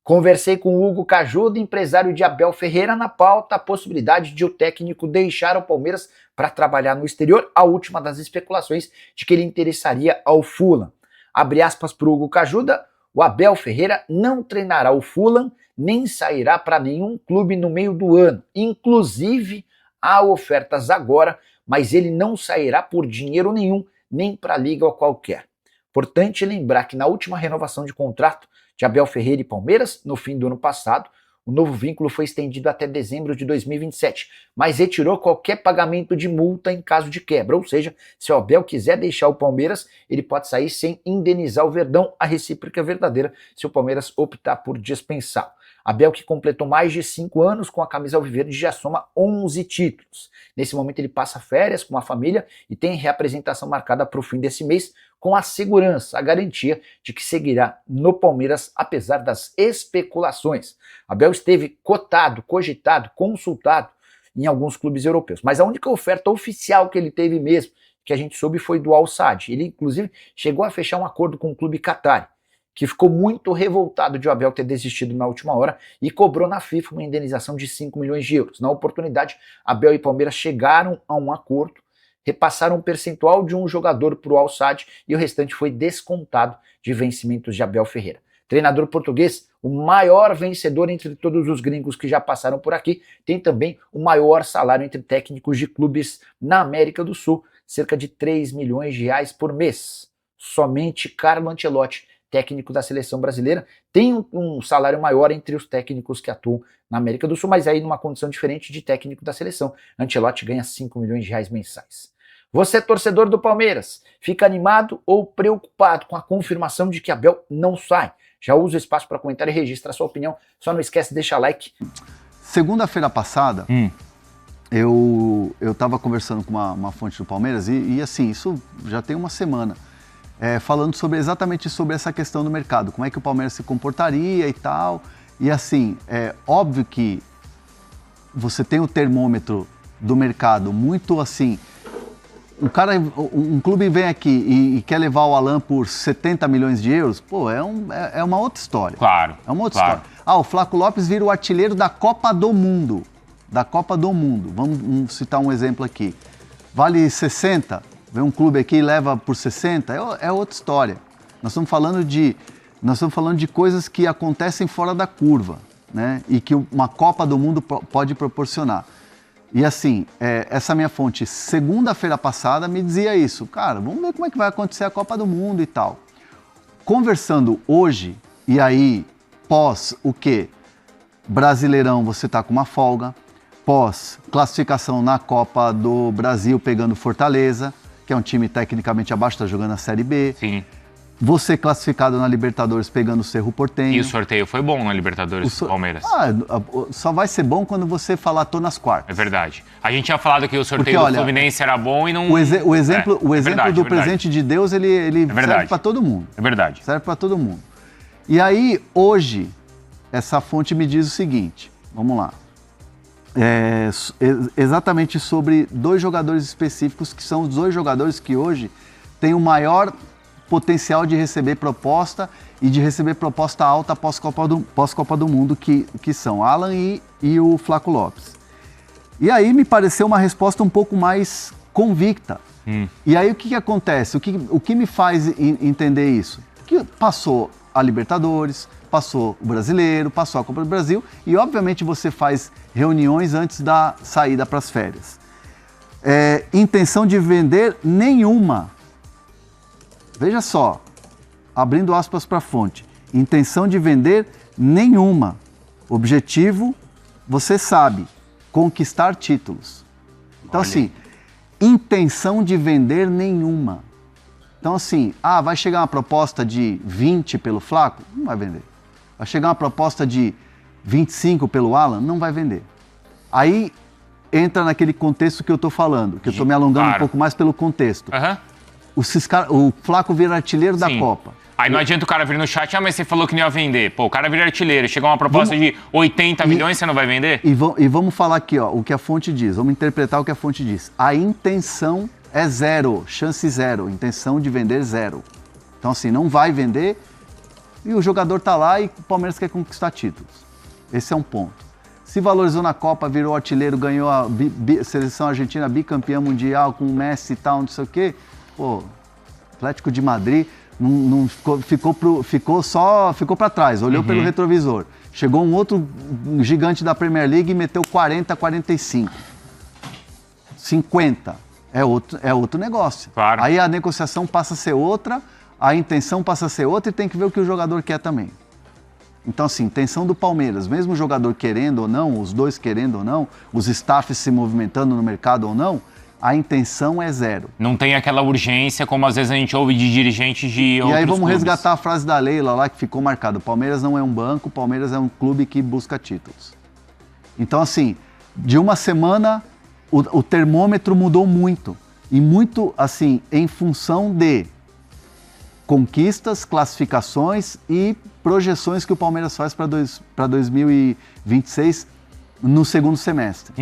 Conversei com o Hugo Cajuda, empresário de Abel Ferreira, na pauta a possibilidade de o técnico deixar o Palmeiras para trabalhar no exterior, a última das especulações de que ele interessaria ao Fulham. Abre aspas para o Hugo Cajuda, o Abel Ferreira não treinará o Fulham, nem sairá para nenhum clube no meio do ano. Inclusive, há ofertas agora, mas ele não sairá por dinheiro nenhum, nem para liga ou qualquer. Importante lembrar que na última renovação de contrato de Abel Ferreira e Palmeiras, no fim do ano passado, o novo vínculo foi estendido até dezembro de 2027, mas retirou qualquer pagamento de multa em caso de quebra, ou seja, se o Abel quiser deixar o Palmeiras, ele pode sair sem indenizar o Verdão, a recíproca verdadeira, se o Palmeiras optar por dispensá-lo. Abel, que completou mais de 5 anos com a camisa alviverde, já soma 11 títulos. Nesse momento ele passa férias com a família e tem reapresentação marcada para o fim desse mês, com a segurança, a garantia de que seguirá no Palmeiras, apesar das especulações. Abel esteve cotado, cogitado, consultado em alguns clubes europeus, mas a única oferta oficial que ele teve mesmo, que a gente soube, foi do Al Sadd. Ele, inclusive, chegou a fechar um acordo com o clube Qatari, que ficou muito revoltado de o Abel ter desistido na última hora e cobrou na FIFA uma indenização de 5 milhões de euros. Na oportunidade, Abel e Palmeiras chegaram a um acordo, repassaram um percentual de um jogador para o Al Sadd e o restante foi descontado de vencimentos de Abel Ferreira. Treinador português, o maior vencedor entre todos os gringos que já passaram por aqui, tem também o maior salário entre técnicos de clubes na América do Sul, cerca de 3 milhões de reais por mês. Somente Carlo Ancelotti, técnico da seleção brasileira, tem um salário maior entre os técnicos que atuam na América do Sul, mas aí numa condição diferente de técnico da seleção. Ancelotti ganha 5 milhões de reais mensais. Você, torcedor do Palmeiras, fica animado ou preocupado com a confirmação de que Abel não sai? Já usa o espaço para comentar e registra a sua opinião. Só não esquece de deixar like. Segunda-feira passada, eu estava conversando com uma fonte do Palmeiras e assim, isso já tem uma semana. Falando exatamente sobre essa questão do mercado, como é que o Palmeiras se comportaria e tal. E assim, é óbvio que você tem o termômetro do mercado muito assim. Um clube vem aqui e quer levar o Alan por 70 milhões de euros, pô, é uma outra história. Claro. É uma outra história. O Flaco Lopes vira o artilheiro da Copa do Mundo. Da Copa do Mundo. Vamos citar um exemplo aqui. Vale 60? Vem um clube aqui e leva por 60, é outra história. Nós estamos falando de coisas que acontecem fora da curva, né? E que uma Copa do Mundo pode proporcionar. E assim, essa minha fonte, segunda-feira passada, me dizia isso. Cara, vamos ver como é que vai acontecer a Copa do Mundo e tal. Conversando hoje, e aí, pós o quê? Brasileirão, você tá com uma folga. Pós classificação na Copa do Brasil, pegando Fortaleza, que é um time tecnicamente abaixo, está jogando a Série B. Sim. Você classificado na Libertadores pegando o Cerro Porteño. E o sorteio foi bom na Libertadores do Palmeiras. Só vai ser bom quando você falar tô nas quartas. É verdade. A gente tinha falado que o sorteio do Fluminense era bom e não... O exemplo do presente de Deus, ele serve para todo mundo. É verdade. Serve para todo mundo. E aí, hoje, essa fonte me diz o seguinte, vamos lá. Exatamente sobre 2 jogadores específicos, que são os 2 jogadores que hoje têm o maior potencial de receber proposta e de receber proposta alta pós-Copa do Mundo, que são Alan e o Flaco Lopes. E aí me pareceu uma resposta um pouco mais convicta. E aí o que acontece? O que me faz entender isso? Que passou a Libertadores, passou o Brasileiro, passou a Copa do Brasil e obviamente você faz reuniões antes da saída para as férias. Intenção de vender nenhuma. Veja só, abrindo aspas para a fonte, intenção de vender nenhuma. Objetivo, você sabe, conquistar títulos. Então assim, intenção de vender nenhuma. Então assim, vai chegar uma proposta de 20 pelo Flaco? Não vai vender. Vai chegar uma proposta de 25 pelo Alan? Não vai vender. Aí entra naquele contexto que eu estou falando, que eu estou me alongando um pouco mais pelo contexto. O Flaco vira artilheiro da Copa. Aí não adianta o cara vir no chat, mas você falou que não ia vender. Pô, o cara vira artilheiro, chegou uma proposta de 80 milhões, você não vai vender? E vamos falar aqui, ó, o que a fonte diz, vamos interpretar o que a fonte diz. A intenção é 0, chance 0, intenção de vender 0. Então assim, não vai vender E o jogador tá lá e o Palmeiras quer conquistar títulos. Esse é um ponto. Se valorizou na Copa, virou artilheiro, ganhou a seleção argentina bicampeã mundial com o Messi e tal, não sei o quê. Pô, Atlético de Madrid não ficou para trás, olhou pelo retrovisor. Chegou um outro gigante da Premier League e meteu 40, 45. 50. É outro negócio. Claro. Aí a negociação passa a ser outra, a intenção passa a ser outra e tem que ver o que o jogador quer também. Então, assim, intenção do Palmeiras, mesmo o jogador querendo ou não, os dois querendo ou não, os staffs se movimentando no mercado ou não, a intenção é zero. Não tem aquela urgência como às vezes a gente ouve de dirigentes de outros E aí vamos clubes. resgatar a frase da Leila lá que ficou marcada. O Palmeiras não é um banco, o Palmeiras é um clube que busca títulos. Então, assim, de uma semana o termômetro mudou muito. E muito, assim, em função de conquistas, classificações e projeções que o Palmeiras faz para 2026 no segundo semestre.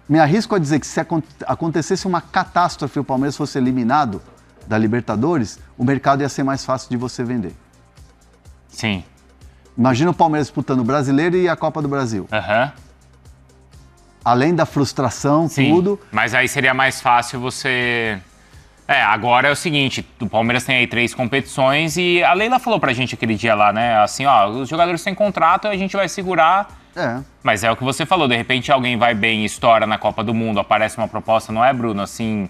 Me arrisco a dizer que se acontecesse uma catástrofe e o Palmeiras fosse eliminado da Libertadores, o mercado ia ser mais fácil de você vender. Sim. Imagina o Palmeiras disputando o Brasileiro e a Copa do Brasil. Além da frustração, Sim, tudo. mas aí seria mais fácil você... agora é o seguinte, o Palmeiras tem aí 3 competições e a Leila falou pra gente aquele dia lá, né? Assim, ó, os jogadores têm contrato, a gente vai segurar. Mas é o que você falou, de repente alguém vai bem, estoura na Copa do Mundo, aparece uma proposta, não é, Bruno? Assim,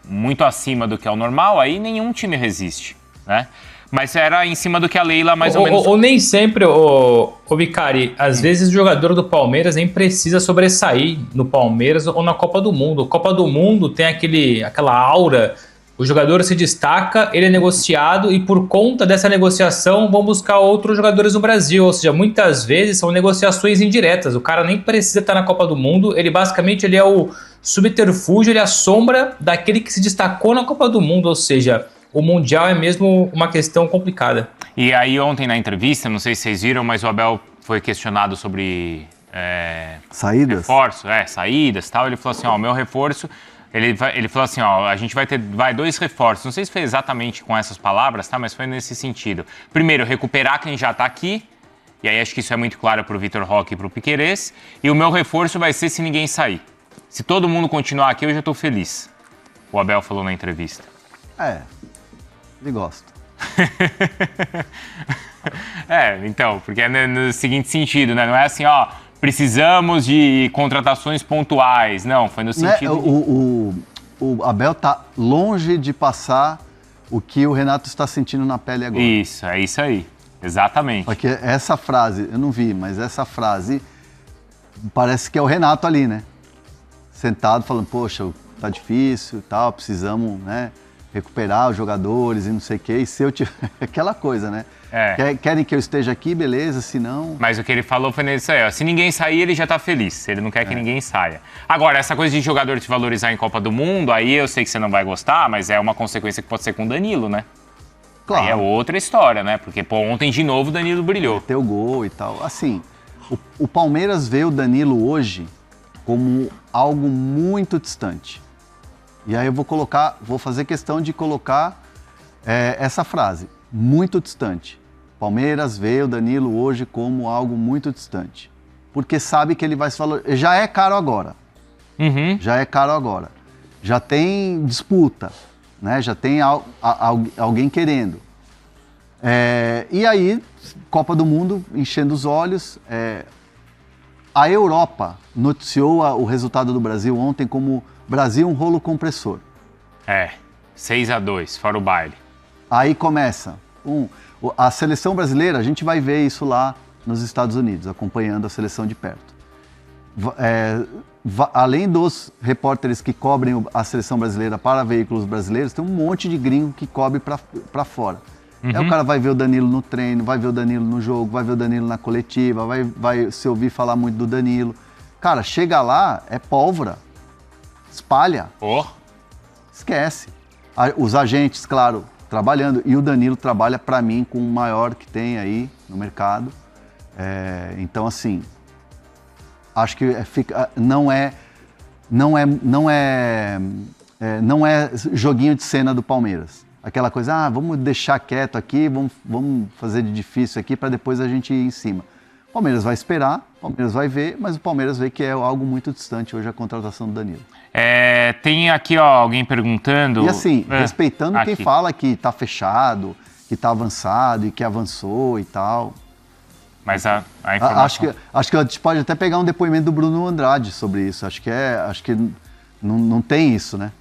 muito acima do que é o normal, aí nenhum time resiste, né? Mas era em cima do que a Leila mais ou menos... Ou nem sempre, o Vicari, às vezes o jogador do Palmeiras nem precisa sobressair no Palmeiras ou na Copa do Mundo. A Copa do Mundo tem aquela aura, o jogador se destaca, ele é negociado e por conta dessa negociação vão buscar outros jogadores no Brasil. Ou seja, muitas vezes são negociações indiretas. O cara nem precisa estar na Copa do Mundo, ele basicamente ele é o subterfúgio, ele é a sombra daquele que se destacou na Copa do Mundo, ou seja... O Mundial é mesmo uma questão complicada. E aí ontem na entrevista, não sei se vocês viram, mas o Abel foi questionado sobre saídas? Reforço, saídas e tal. Ele falou assim, ó, o meu reforço, ele falou assim, ó, a gente vai 2 reforços. Não sei se foi exatamente com essas palavras, tá? Mas foi nesse sentido. Primeiro, recuperar quem já tá aqui. E aí acho que isso é muito claro pro Vitor Roque e pro Piquerez. E o meu reforço vai ser se ninguém sair. Se todo mundo continuar aqui, eu já tô feliz. O Abel falou na entrevista. Ele gosta. Então, porque é no seguinte sentido, né? Não é assim, ó, precisamos de contratações pontuais. Não, foi no sentido... O Abel tá longe de passar o que o Renato está sentindo na pele agora. Isso, é isso aí. Exatamente. Porque essa frase, eu não vi, mas essa frase parece que é o Renato ali, né? Sentado falando, poxa, tá difícil e tal, precisamos, né? Recuperar os jogadores e não sei o quê, e se eu tiver... Aquela coisa, né? Querem que eu esteja aqui, beleza, se não... Mas o que ele falou foi nisso aí, ó. Se ninguém sair, ele já tá feliz. Ele não quer que ninguém saia. Agora, essa coisa de jogador te valorizar em Copa do Mundo, aí eu sei que você não vai gostar, mas é uma consequência que pode ser com o Danilo, né? Claro. Aí é outra história, né? Porque, pô, ontem de novo o Danilo brilhou. Meteu gol e tal. Assim, o Palmeiras vê o Danilo hoje como algo muito distante. E aí eu vou fazer questão de colocar essa frase, muito distante. Palmeiras vê o Danilo hoje como algo muito distante. Porque sabe que ele vai se valorizar. Já é caro agora. Já é caro agora. Já tem disputa, né? Já tem alguém querendo. E aí, Copa do Mundo, enchendo os olhos. A Europa noticiou o resultado do Brasil ontem como Brasil um rolo compressor. 6-2, fora o baile. Aí começa. A seleção brasileira, a gente vai ver isso lá nos Estados Unidos, acompanhando a seleção de perto. Além dos repórteres que cobrem a seleção brasileira para veículos brasileiros, tem um monte de gringo que cobre para fora. Aí o cara vai ver o Danilo no treino, vai ver o Danilo no jogo, vai ver o Danilo na coletiva, vai se ouvir falar muito do Danilo. Cara, chega lá, é pólvora. Espalha. Esquece. Os agentes, claro, trabalhando. E o Danilo trabalha, para mim, com o maior que tem aí no mercado. Então, assim, acho que não é joguinho de cena do Palmeiras. aquela coisa, vamos deixar quieto aqui, vamos fazer de difícil aqui para depois a gente ir em cima. O Palmeiras vai esperar, o Palmeiras vai ver, mas o Palmeiras vê que é algo muito distante hoje a contratação do Danilo. Tem aqui alguém perguntando... E assim, respeitando aqui. quem fala que tá fechado, que tá avançado e que avançou e tal. Mas a informação... Acho que a gente pode até pegar um depoimento do Bruno Andrade sobre isso. Acho que não tem isso, né?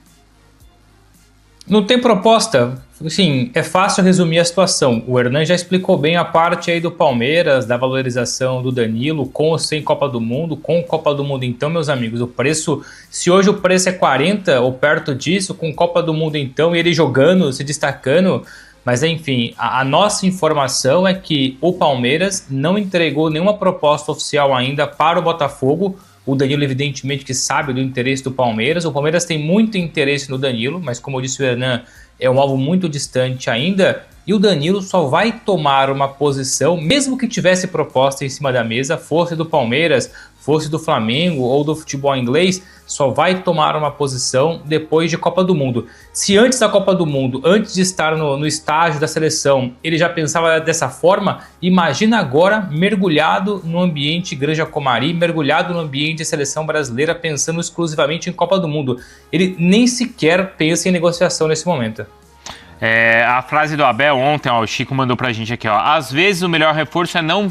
Não tem proposta. Sim, é fácil resumir a situação. O Hernan já explicou bem a parte aí do Palmeiras, da valorização do Danilo, com ou sem Copa do Mundo, com Copa do Mundo. Então, meus amigos, o preço, se hoje o preço é 40 ou perto disso, com Copa do Mundo então, e ele jogando, se destacando, mas enfim, a nossa informação é que o Palmeiras não entregou nenhuma proposta oficial ainda para o Botafogo. O Danilo, evidentemente, que sabe do interesse do Palmeiras. O Palmeiras tem muito interesse no Danilo, mas como eu disse o Hernan, é um alvo muito distante ainda. E o Danilo só vai tomar uma posição, mesmo que tivesse proposta em cima da mesa, fosse do Palmeiras, fosse do Flamengo ou do futebol inglês, só vai tomar uma posição depois de Copa do Mundo. Se antes da Copa do Mundo, antes de estar no estágio da seleção, ele já pensava dessa forma, imagina agora mergulhado no ambiente Granja Comari, mergulhado no ambiente seleção brasileira, pensando exclusivamente em Copa do Mundo. Ele nem sequer pensa em negociação nesse momento. A frase do Abel ontem, o Chico mandou pra gente aqui, às vezes o melhor reforço é não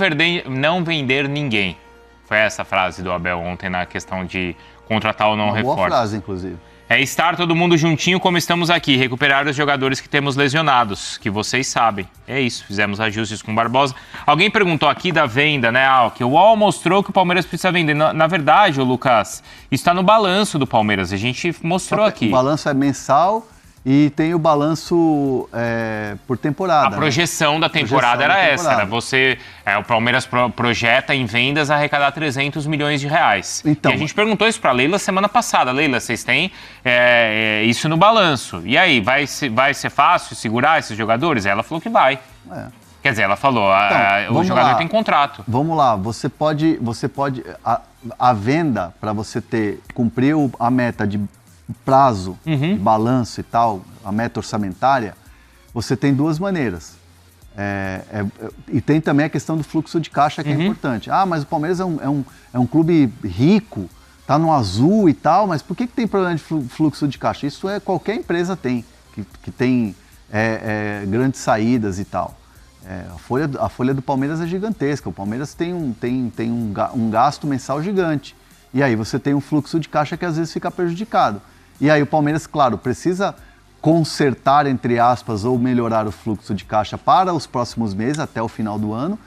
vender ninguém. Foi essa a frase do Abel ontem na questão de contratar ou não reforço. Boa frase, inclusive. É estar todo mundo juntinho como estamos aqui, recuperar os jogadores que temos lesionados, que vocês sabem. É isso, fizemos ajustes com o Barbosa. Alguém perguntou aqui da venda, né, que o UOL mostrou que o Palmeiras precisa vender. Na verdade, Lucas, isso está no balanço do Palmeiras, a gente mostrou aqui. O balanço é mensal e tem o balanço por temporada. A projeção da temporada era essa, era o Palmeiras projeta em vendas arrecadar 300 milhões de reais. Então, e a gente perguntou isso para a Leila semana passada. Leila, vocês têm isso no balanço. E aí, vai ser fácil segurar esses jogadores? Ela falou que vai. Quer dizer, ela falou, o jogador tem contrato. Vamos lá, você pode a venda para você cumprir a meta de prazo, de balanço e tal, a meta orçamentária, você tem duas maneiras. E tem também a questão do fluxo de caixa, que é importante. Mas o Palmeiras é um clube rico, tá no azul e tal, mas por que tem problema de fluxo de caixa? Isso qualquer empresa tem, que tem grandes saídas e tal. A folha do Palmeiras é gigantesca, o Palmeiras tem um gasto mensal gigante. E aí você tem um fluxo de caixa que às vezes fica prejudicado. E aí o Palmeiras, claro, precisa consertar, entre aspas, ou melhorar o fluxo de caixa para os próximos meses, até o final do ano.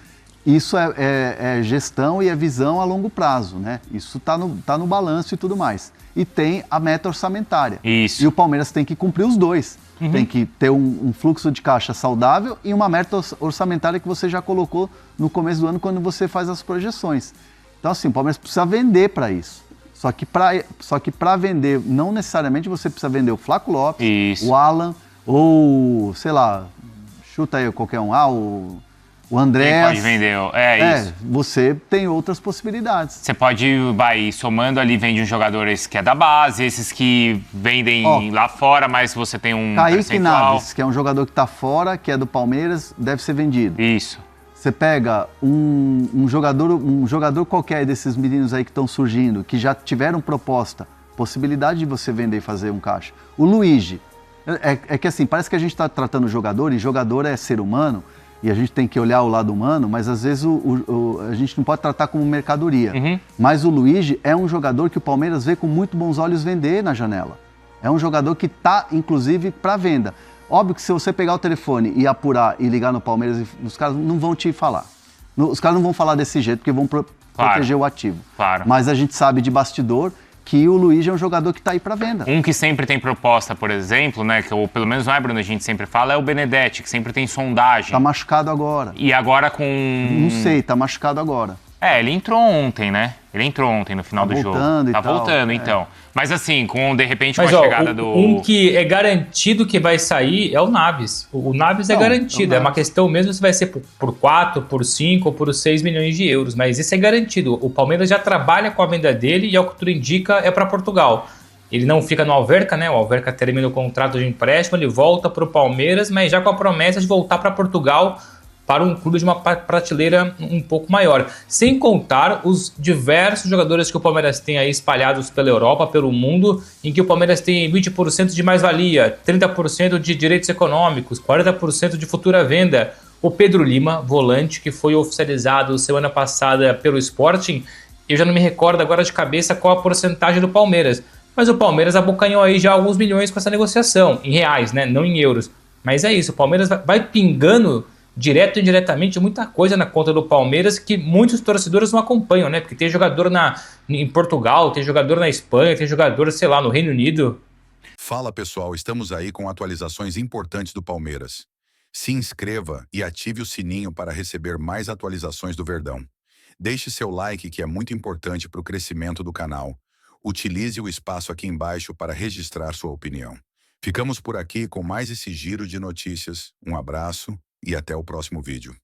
Isso é gestão e é visão a longo prazo, né? Isso tá no balanço e tudo mais. E tem a meta orçamentária. Isso. E o Palmeiras tem que cumprir os dois. Tem que ter um fluxo de caixa saudável e uma meta orçamentária que você já colocou no começo do ano quando você faz as projeções. Então, assim, o Palmeiras precisa vender para isso. Só que para vender, não necessariamente você precisa vender o Flaco Lopes, isso, o Alan, ou, sei lá, chuta aí qualquer um, o Andrés. Quem pode vender, isso. Você tem outras possibilidades. Você pode ir somando ali, vende um jogador esse que é da base, esses que vendem lá fora, mas você tem um Kaique Naves, que é um jogador que está fora, que é do Palmeiras, deve ser vendido. Isso. Você pega um jogador qualquer desses meninos aí que estão surgindo, que já tiveram proposta, possibilidade de você vender e fazer um caixa. O Luigi, é que assim, parece que a gente está tratando o jogador, e jogador é ser humano, e a gente tem que olhar o lado humano, mas às vezes a gente não pode tratar como mercadoria. Mas o Luigi é um jogador que o Palmeiras vê com muito bons olhos vender na janela. É um jogador que está, inclusive, para venda. Óbvio que se você pegar o telefone e apurar e ligar no Palmeiras, os caras não vão te falar. Os caras não vão falar desse jeito, porque vão proteger o ativo. Claro. Mas a gente sabe de bastidor que o Luigi é um jogador que está aí para venda. Um que sempre tem proposta, por exemplo, né, ou pelo menos não é, Bruno, a gente sempre fala, é o Benedetti, que sempre tem sondagem. Tá machucado agora. E agora com... Não sei, tá machucado agora. Ele entrou ontem, né? Ele entrou ontem no final do jogo. Tá voltando, então. Mas assim, de repente, com a chegada do... Um que é garantido que vai sair é o Naves. O Naves é garantido. É uma questão mesmo se vai ser por 4, por 5 ou por 6 milhões de euros. Mas isso é garantido. O Palmeiras já trabalha com a venda dele e, ao que tudo indica, é para Portugal. ele não fica no Alverca, né? O Alverca termina o contrato de empréstimo, ele volta para o Palmeiras, mas já com a promessa de voltar para Portugal para um clube de uma prateleira um pouco maior. Sem contar os diversos jogadores que o Palmeiras tem aí espalhados pela Europa, pelo mundo, em que o Palmeiras tem 20% de mais-valia, 30% de direitos econômicos, 40% de futura venda. O Pedro Lima, volante, que foi oficializado semana passada pelo Sporting, eu já não me recordo agora de cabeça qual a porcentagem do Palmeiras, mas o Palmeiras abocanhou aí já alguns milhões com essa negociação, em reais, né? Não em euros. Mas é isso, o Palmeiras vai pingando direto e indiretamente muita coisa na conta do Palmeiras que muitos torcedores não acompanham, né? Porque tem jogador em Portugal, tem jogador na Espanha, tem jogador, sei lá, no Reino Unido. Fala pessoal, estamos aí com atualizações importantes do Palmeiras. Se inscreva e ative o sininho para receber mais atualizações do Verdão. Deixe seu like, que é muito importante para o crescimento do canal. Utilize o espaço aqui embaixo para registrar sua opinião. Ficamos por aqui com mais esse giro de notícias. Um abraço e até o próximo vídeo.